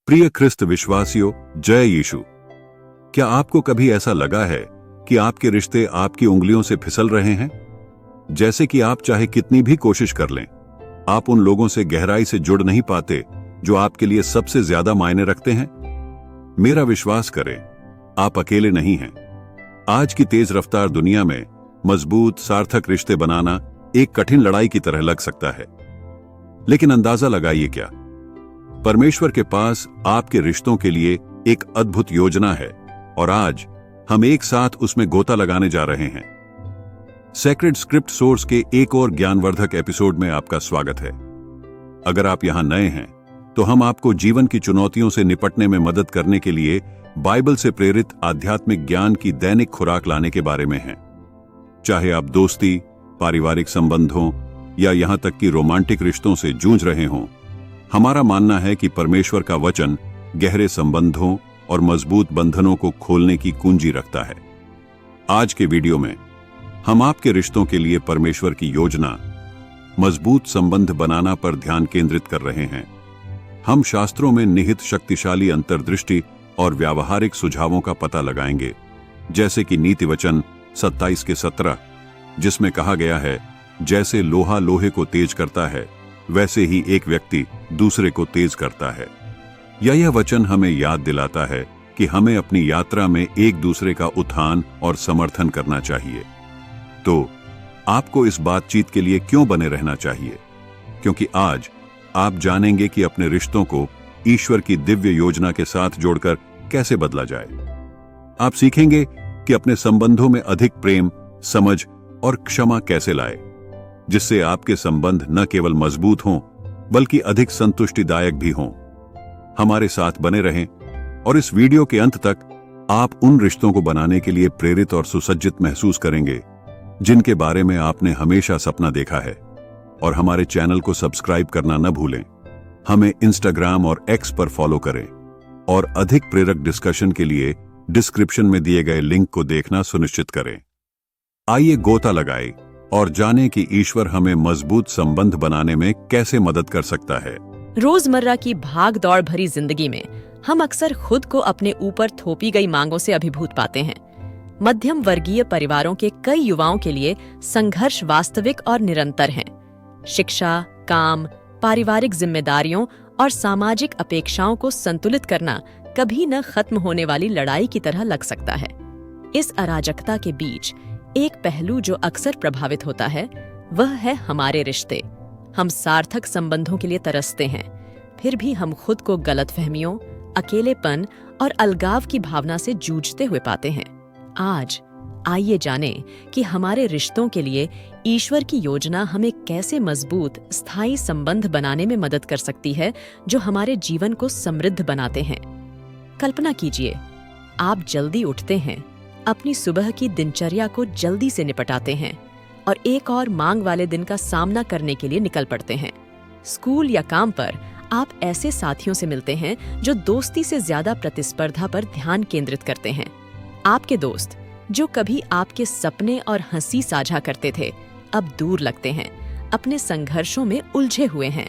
प्रिय ख्रिस्त विश्वासियों, जय यीशु। क्या आपको कभी ऐसा लगा है कि आपके रिश्ते आपकी उंगलियों से फिसल रहे हैं? जैसे कि आप चाहे कितनी भी कोशिश कर लें, आप उन लोगों से गहराई से जुड़ नहीं पाते जो आपके लिए सबसे ज्यादा मायने रखते हैं। मेरा विश्वास करें, आप अकेले नहीं हैं। आज की तेज रफ्तार दुनिया में मजबूत सार्थक रिश्ते बनाना एक कठिन लड़ाई की तरह लग सकता है, लेकिन अंदाजा लगाइए, क्या परमेश्वर के पास आपके रिश्तों के लिए एक अद्भुत योजना है और आज हम एक साथ उसमें गोता लगाने जा रहे हैं। सेक्रेड स्क्रिप्ट सोर्स के एक और ज्ञानवर्धक एपिसोड में आपका स्वागत है। अगर आप यहां नए हैं तो हम आपको जीवन की चुनौतियों से निपटने में मदद करने के लिए बाइबल से प्रेरित आध्यात्मिक ज्ञान की दैनिक खुराक लाने के बारे में हैं। चाहे आप दोस्ती, पारिवारिक संबंधों या यहां तक कि रोमांटिक रिश्तों से जूझ रहे हों, हमारा मानना है कि परमेश्वर का वचन गहरे संबंधों और मजबूत बंधनों को खोलने की कुंजी रखता है। आज के वीडियो में हम आपके रिश्तों के लिए परमेश्वर की योजना, मजबूत संबंध बनाना पर ध्यान केंद्रित कर रहे हैं। हम शास्त्रों में निहित शक्तिशाली अंतर्दृष्टि और व्यावहारिक सुझावों का पता लगाएंगे, जैसे कि नीति वचन 27:17, जिसमें कहा गया है, जैसे लोहा लोहे को तेज करता है वैसे ही एक व्यक्ति दूसरे को तेज करता है। यह वचन हमें याद दिलाता है कि हमें अपनी यात्रा में एक दूसरे का उत्थान और समर्थन करना चाहिए। तो आपको इस बातचीत के लिए क्यों बने रहना चाहिए? क्योंकि आज आप जानेंगे कि अपने रिश्तों को ईश्वर की दिव्य योजना के साथ जोड़कर कैसे बदला जाए। आप सीखेंगे कि अपने संबंधों में अधिक प्रेम, समझ और क्षमा कैसे लाए, जिससे आपके संबंध न केवल मजबूत हों बल्कि अधिक संतुष्टिदायक भी हों। हमारे साथ बने रहें और इस वीडियो के अंत तक आप उन रिश्तों को बनाने के लिए प्रेरित और सुसज्जित महसूस करेंगे जिनके बारे में आपने हमेशा सपना देखा है। और हमारे चैनल को सब्सक्राइब करना न भूलें। हमें इंस्टाग्राम और एक्स पर फॉलो करें और अधिक प्रेरक डिस्कशन के लिए डिस्क्रिप्शन में दिए गए लिंक को देखना सुनिश्चित करें। आइए गोता लगाएं और जानें कि ईश्वर हमें मजबूत संबंध बनाने में कैसे मदद कर सकता है। रोजमर्रा की भाग दौड़ भरी जिंदगी में हम अक्सर खुद को अपने ऊपर थोपी गई मांगों से अभिभूत पाते हैं। मध्यम वर्गीय परिवारों के कई युवाओं के लिए संघर्ष वास्तविक और निरंतर हैं। शिक्षा, काम, पारिवारिक जिम्मेदारियों और सामाजिक अपेक्षाओं को संतुलित करना कभी न खत्म होने वाली लड़ाई की तरह लग सकता है। इस अराजकता के बीच एक पहलू जो अक्सर प्रभावित होता है, वह है हमारे रिश्ते। हम सार्थक संबंधों के लिए तरसते हैं, फिर भी हम खुद को गलतफहमियों, अकेलेपन और अलगाव की भावना से जूझते हुए पाते हैं। आज आइए जानें कि हमारे रिश्तों के लिए ईश्वर की योजना हमें कैसे मजबूत, स्थायी संबंध बनाने में मदद कर सकती है, जो हमारे जीवन को समृद्ध बनाते हैं। कल्पना कीजिए, आप जल्दी उठते हैं, अपनी सुबह की दिनचर्या को जल्दी से निपटाते हैं और एक और मांग वाले दिन का सामना करने के लिए निकल पड़ते हैं। स्कूल या काम पर आप ऐसे साथियों से मिलते हैं जो दोस्ती से ज्यादा प्रतिस्पर्धा पर ध्यान केंद्रित करते हैं। आपके दोस्त जो कभी आपके सपने और हंसी साझा करते थे, अब दूर लगते हैं, अपने संघर्षों में उलझे हुए हैं।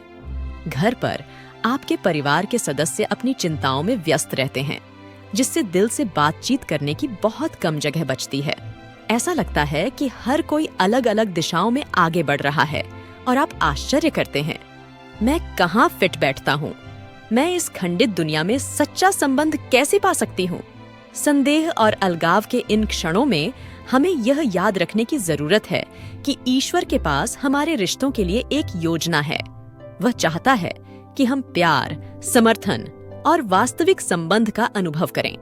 घर पर आपके परिवार के सदस्य अपनी चिंताओं में व्यस्त रहते हैं, जिससे दिल से बातचीत करने की बहुत कम जगह बचती है। ऐसा लगता है कि हर कोई अलग अलग दिशाओं में आगे बढ़ रहा है और आप आश्चर्य करते हैं, मैं कहाँ फिट बैठता हूँ? मैं इस खंडित दुनिया में सच्चा संबंध कैसे पा सकती हूँ? संदेह और अलगाव के इन क्षणों में हमें यह याद रखने की जरूरत है कि ईश्वर के पास हमारे रिश्तों के लिए एक योजना है। वह चाहता है कि हम प्यार, समर्थन और वास्तविक संबंध का अनुभव करें।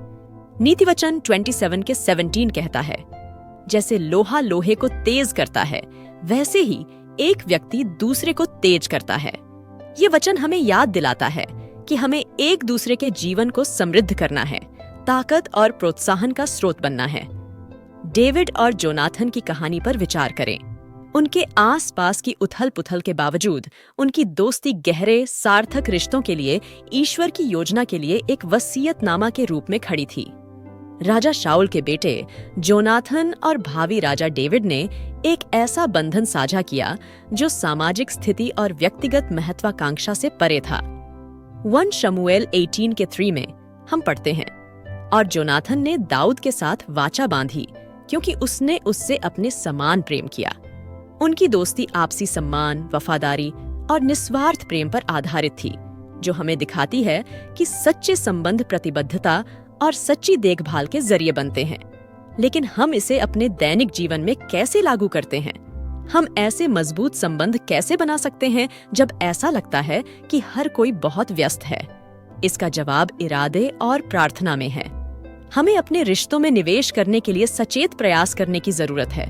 नीति वचन 27:17 कहता है, जैसे लोहा लोहे को तेज करता है वैसे ही एक व्यक्ति दूसरे को तेज करता है। ये वचन हमें याद दिलाता है कि हमें एक दूसरे के जीवन को समृद्ध करना है, ताकत और प्रोत्साहन का स्रोत बनना है। डेविड और जोनाथन की कहानी पर विचार करें। उनके आसपास की उथल पुथल के बावजूद उनकी दोस्ती गहरे, सार्थक रिश्तों के लिए ईश्वर की योजना के लिए एक वसीयतनामा के रूप में खड़ी थी। राजा शाऊल के बेटे जोनाथन और भावी राजा डेविड ने एक ऐसा बंधन साझा किया जो सामाजिक स्थिति और व्यक्तिगत महत्वाकांक्षा से परे था। 1 शमूएल 18:3 में हम पढ़ते हैं, और जोनाथन ने दाऊद के साथ वाचा बांधी क्योंकि उसने उससे अपने समान प्रेम किया। उनकी दोस्ती आपसी सम्मान, वफादारी और निस्वार्थ प्रेम पर आधारित थी, जो हमें दिखाती है कि सच्चे संबंध प्रतिबद्धता और सच्ची देखभाल के जरिए बनते हैं। लेकिन हम इसे अपने दैनिक जीवन में कैसे लागू करते हैं? हम ऐसे मजबूत संबंध कैसे बना सकते हैं जब ऐसा लगता है कि हर कोई बहुत व्यस्त है? इसका जवाब इरादे और प्रार्थना में है। हमें अपने रिश्तों में निवेश करने के लिए सचेत प्रयास करने की जरूरत है,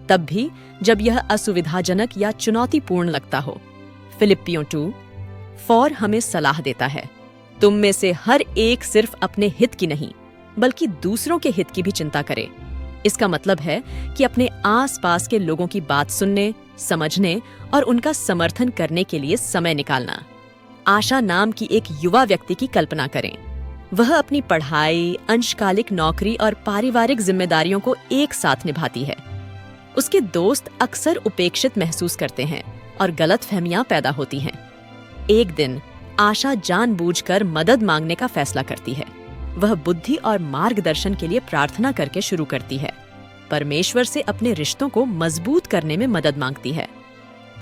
तब भी जब यह असुविधाजनक या चुनौतीपूर्ण लगता हो। फिलिप्पियों 2:4 हमें सलाह देता है, तुम में से हर एक सिर्फ अपने हित की नहीं बल्कि दूसरों के हित की भी चिंता करे। इसका मतलब है कि अपने आसपास के लोगों की बात सुनने, समझने और उनका समर्थन करने के लिए समय निकालना। आशा नाम की एक युवा व्यक्ति की कल्पना करें। वह अपनी पढ़ाई, अंशकालिक नौकरी और पारिवारिक जिम्मेदारियों को एक साथ निभाती है। उसके दोस्त अक्सर उपेक्षित महसूस करते हैं और गलतफहमियां पैदा होती हैं। एक दिन आशा जानबूझकर मदद मांगने का फैसला करती है। वह बुद्धि और मार्गदर्शन के लिए प्रार्थना करके शुरू करती है। परमेश्वर से अपने रिश्तों को मजबूत करने में मदद मांगती है।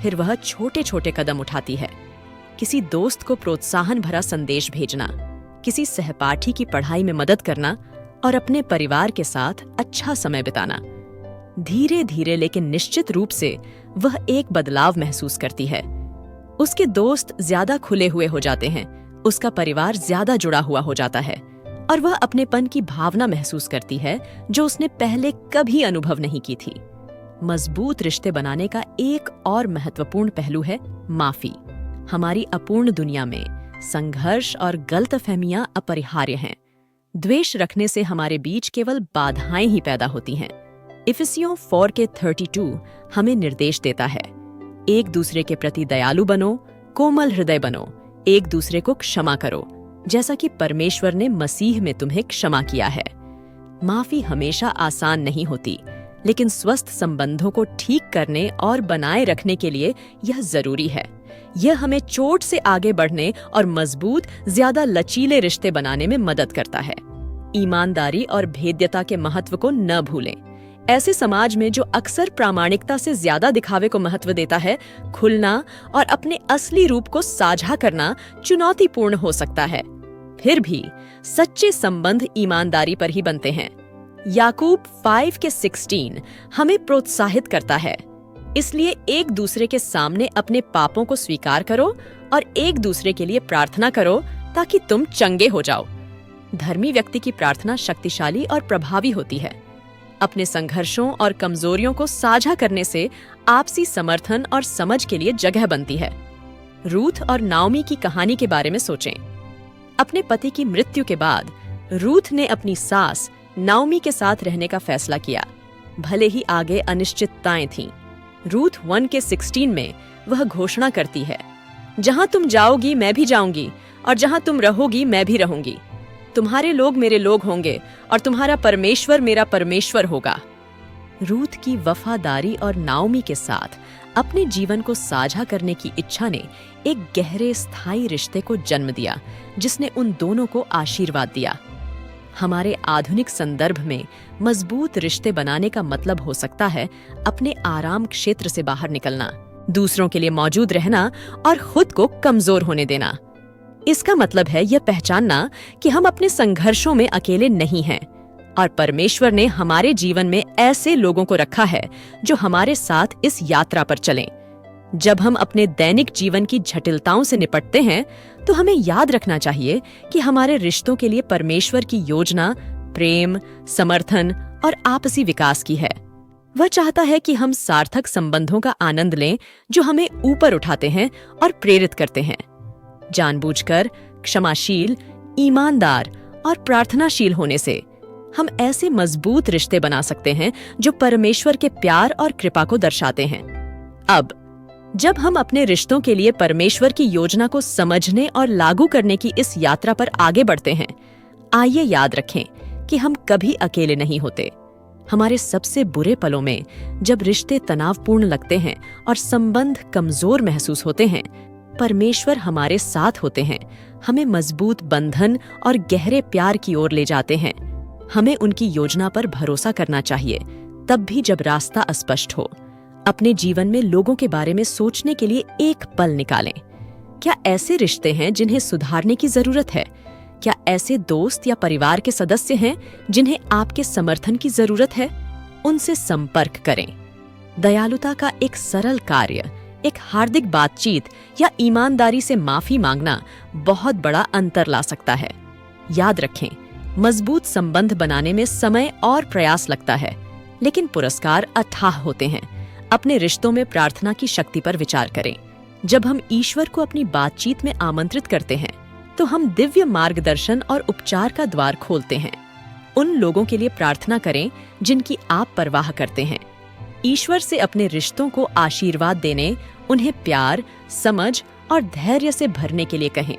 फिर वह छोटे छोटे कदम उठाती है। किसी दोस्त को प्रोत्साहन भरा संदेश भेजना, किसी सहपाठी की पढ़ाई में मदद करना और अपने परिवार के साथ अच्छा समय बिताना। धीरे धीरे लेकिन निश्चित रूप से वह एक बदलाव महसूस करती है। उसके दोस्त ज्यादा खुले हुए हो जाते हैं, उसका परिवार ज्यादा जुड़ा हुआ हो जाता है और वह अपनेपन की भावना महसूस करती है जो उसने पहले कभी अनुभव नहीं की थी। मजबूत रिश्ते बनाने का एक और महत्वपूर्ण पहलू है माफी। हमारी अपूर्ण दुनिया में संघर्ष और गलतफहमियां अपरिहार्य हैं। द्वेष रखने से हमारे बीच केवल बाधाएं ही पैदा होती हैं। इफिसियों 4:32 हमें निर्देश देता है, एक दूसरे के प्रति दयालु बनो, कोमल हृदय बनो, एक दूसरे को क्षमा करो, जैसा कि परमेश्वर ने मसीह में तुम्हें क्षमा किया है। माफी हमेशा आसान नहीं होती, लेकिन स्वस्थ संबंधों को ठीक करने और बनाए रखने के लिए यह जरूरी है। यह हमें चोट से आगे बढ़ने और मजबूत, ज्यादा लचीले रिश्ते बनाने में मदद करता है। ईमानदारी और भेद्यता के महत्व को न भूलें। ऐसे समाज में जो अक्सर प्रामाणिकता से ज्यादा दिखावे को महत्व देता है, खुलना और अपने असली रूप को साझा करना चुनौतीपूर्ण हो सकता है। फिर भी सच्चे संबंध ईमानदारी पर ही बनते हैं। याकूब 5:16 हमें प्रोत्साहित करता है, इसलिए एक दूसरे के सामने अपने पापों को स्वीकार करो और एक दूसरे के लिए प्रार्थना करो ताकि तुम चंगे हो जाओ। धर्मी व्यक्ति की प्रार्थना शक्तिशाली और प्रभावी होती है। अपने संघर्षों और कमजोरियों को साझा करने से आपसी समर्थन और समझ के लिए जगह बनती है। रूथ और नाओमी की कहानी के बारे में सोचें। अपने पति की मृत्यु के बाद रूथ ने अपनी सास नाओमी के साथ रहने का फैसला किया, भले ही आगे अनिश्चितताएं थीं। रूथ 1:16 में वह घोषणा करती है, जहां तुम जाओगी मैं भी जाऊंगी और जहां तुम रहोगी मैं भी रहूंगी। तुम्हारे लोग मेरे लोग होंगे और तुम्हारा परमेश्वर मेरा परमेश्वर होगा। रूथ की वफादारी और नाओमी के साथ अपने जीवन को साझा करने की इच्छा ने एक गहरे स्थायी रिश्ते को जन्म दिया, जिसने उन दोनों को आशीर्वाद दिया। हमारे आधुनिक संदर्भ में मजबूत रिश्ते बनाने का मतलब हो सकता है अपने आराम क्षेत्र से बाहर निकलना, दूसरों के लिए मौजूद रहना और खुद को कमजोर होने देना। इसका मतलब है यह पहचानना कि हम अपने संघर्षों में अकेले नहीं हैं और परमेश्वर ने हमारे जीवन में ऐसे लोगों को रखा है जो हमारे साथ इस यात्रा पर चलें। जब हम अपने दैनिक जीवन की जटिलताओं से निपटते हैं तो हमें याद रखना चाहिए कि हमारे रिश्तों के लिए परमेश्वर की योजना प्रेम, समर्थन और आपसी विकास की है। वह चाहता है कि हम सार्थक संबंधों का आनंद लें जो हमें ऊपर उठाते हैं और प्रेरित करते हैं। जानबूझकर क्षमाशील, ईमानदार और प्रार्थनाशील होने से हम ऐसे मजबूत रिश्ते बना सकते हैं जो परमेश्वर के प्यार और कृपा को दर्शाते हैं। अब जब हम अपने रिश्तों के लिए परमेश्वर की योजना को समझने और लागू करने की इस यात्रा पर आगे बढ़ते हैं, आइए याद रखें कि हम कभी अकेले नहीं होते। हमारे सबसे बुरे पलों में जब रिश्ते तनावपूर्ण लगते हैं और संबंध कमजोर महसूस होते हैं, परमेश्वर हमारे साथ होते हैं, हमें मजबूत बंधन और गहरे प्यार की ओर ले जाते हैं। हमें उनकी योजना पर भरोसा करना चाहिए, तब भी जब रास्ता अस्पष्ट हो। अपने जीवन में लोगों के बारे में सोचने के लिए एक पल निकालें। क्या ऐसे रिश्ते हैं जिन्हें सुधारने की जरूरत है? क्या ऐसे दोस्त या परिवार के सदस्य हैं जिन्हें आपके समर्थन की जरूरत है? उनसे संपर्क करें। दयालुता का एक सरल कार्य, एक हार्दिक बातचीत या ईमानदारी से माफी मांगना बहुत बड़ा अंतर ला सकता है। याद रखें, मजबूत संबंध बनाने में समय और प्रयास लगता है, लेकिन पुरस्कार अथाह होते हैं। अपने रिश्तों में प्रार्थना की शक्ति पर विचार करें। जब हम ईश्वर को अपनी बातचीत में आमंत्रित करते हैं, तो हम दिव्य मार्गदर्शन और उपचार का द्वार खोलते हैं। उन लोगों के लिए प्रार्थना करें जिनकी आप परवाह करते हैं। ईश्वर से अपने रिश्तों को आशीर्वाद देने, उन्हें प्यार, समझ और धैर्य से भरने के लिए कहें।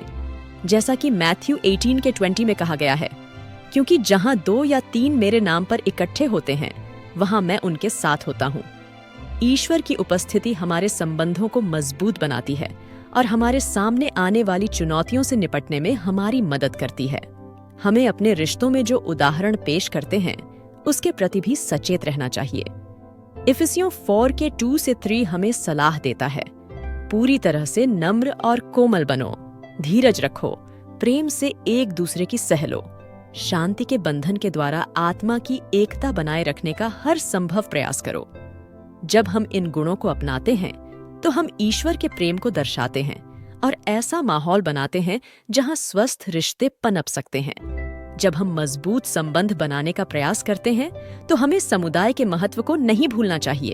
जैसा कि मैथ्यू 18:20 में कहा गया है, क्योंकि जहां 2 या 3 मेरे नाम पर इकट्ठे होते हैं, वहां मैं उनके साथ होता हूं। ईश्वर की उपस्थिति हमारे संबंधों को मजबूत बनाती है और हमारे सामने आने वाली चुनौतियों से निपटने में हमारी मदद करती है। हमें अपने रिश्तों में जो उदाहरण पेश करते हैं, उसके प्रति भी सचेत रहना चाहिए। इफिसियों 4:2-3 हमें सलाह देता है, पूरी तरह से नम्र और कोमल बनो, धीरज रखो, प्रेम से एक दूसरे की सह लो, शांति के बंधन के द्वारा आत्मा की एकता बनाए रखने का हर संभव प्रयास करो। जब हम इन गुणों को अपनाते हैं, तो हम ईश्वर के प्रेम को दर्शाते हैं और ऐसा माहौल बनाते हैं जहां स्वस्थ रिश्ते पनप सकते हैं। जब हम मजबूत संबंध बनाने का प्रयास करते हैं, तो हमें समुदाय के महत्व को नहीं भूलना चाहिए।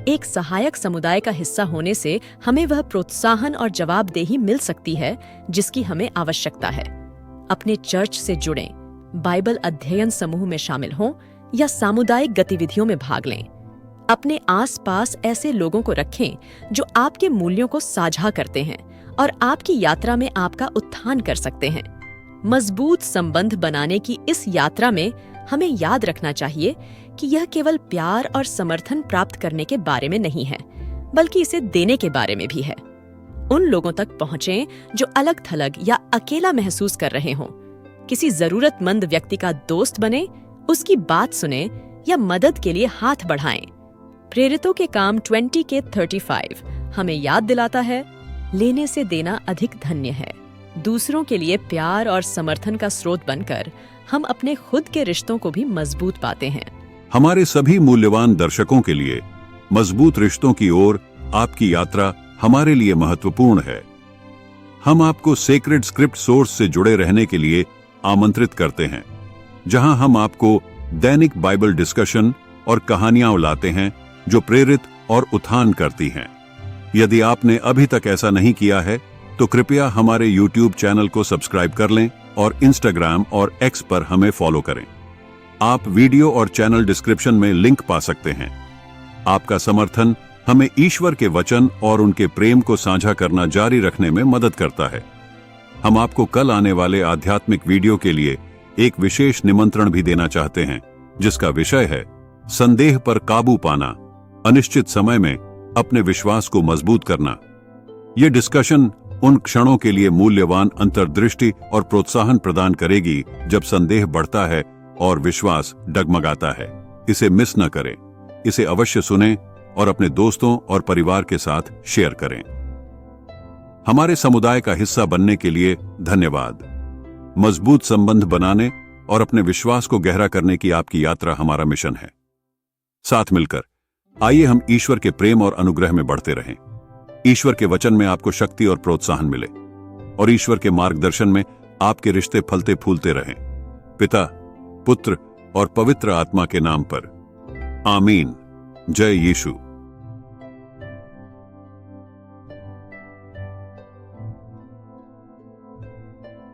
एक सहायक समुदाय का हिस्सा होने से हमें वह प्रोत्साहन और जवाबदेही मिल सकती है जिसकी हमें आवश्यकता है। अपने चर्च से जुड़ें, बाइबल अध्ययन समूह में शामिल हों या सामुदायिक गतिविधियों में भाग लें। अपने आसपास ऐसे लोगों को रखें जो आपके मूल्यों को साझा करते हैं और आपकी यात्रा में आपका उत्थान कर सकते हैं। मजबूत संबंध बनाने की इस यात्रा में हमें याद रखना चाहिए कि यह केवल प्यार और समर्थन प्राप्त करने के बारे में नहीं है, बल्कि इसे देने के बारे में भी है। उन लोगों तक पहुंचें जो अलग-थलग या अकेला महसूस कर रहे हों। किसी जरूरतमंद व्यक्ति का दोस्त बने, उसकी बात सुने या मदद के लिए हाथ बढ़ाएं। प्रेरितों के काम 20:35 हमें याद दिलाता है, लेने से देना अधिक धन्य है। दूसरों के लिए प्यार और समर्थन का स्रोत बनकर हम अपने खुद के रिश्तों को भी मजबूत पाते हैं। हमारे सभी मूल्यवान दर्शकों के लिए मजबूत रिश्तों की ओर आपकी यात्रा हमारे लिए महत्वपूर्ण है। हम आपको सेक्रेड स्क्रिप्ट सोर्स से जुड़े रहने के लिए आमंत्रित करते हैं, जहां हम आपको दैनिक बाइबल डिस्कशन और कहानियां लाते हैं जो प्रेरित और उत्थान करती हैं। यदि आपने अभी तक ऐसा नहीं किया है, तो कृपया हमारे YouTube चैनल को सब्सक्राइब कर लें और Instagram और X पर हमें फॉलो करें। आप वीडियो और चैनल डिस्क्रिप्शन में लिंक पा सकते हैं। आपका समर्थन हमें ईश्वर के वचन और उनके प्रेम को साझा करना जारी रखने में मदद करता है। हम आपको कल आने वाले आध्यात्मिक वीडियो के लिए एक विशेष निमंत्रण भी देना चाहते हैं, जिसका विषय है संदेह पर काबू पाना, अनिश्चित समय में अपने विश्वास को मजबूत करना। यह डिस्कशन उन क्षणों के लिए मूल्यवान अंतर्दृष्टि और प्रोत्साहन प्रदान करेगी जब संदेह बढ़ता है और विश्वास डगमगाता है। इसे मिस न करें, इसे अवश्य सुनें और अपने दोस्तों और परिवार के साथ शेयर करें। हमारे समुदाय का हिस्सा बनने के लिए धन्यवाद। मजबूत संबंध बनाने और अपने विश्वास को गहरा करने की आपकी यात्रा हमारा मिशन है। साथ मिलकर आइए हम ईश्वर के प्रेम और अनुग्रह में बढ़ते रहें। ईश्वर के वचन में आपको शक्ति और प्रोत्साहन मिले और ईश्वर के मार्गदर्शन में आपके रिश्ते फलते फूलते रहें। पिता, पुत्र और पवित्र आत्मा के नाम पर आमीन। जय यीशु।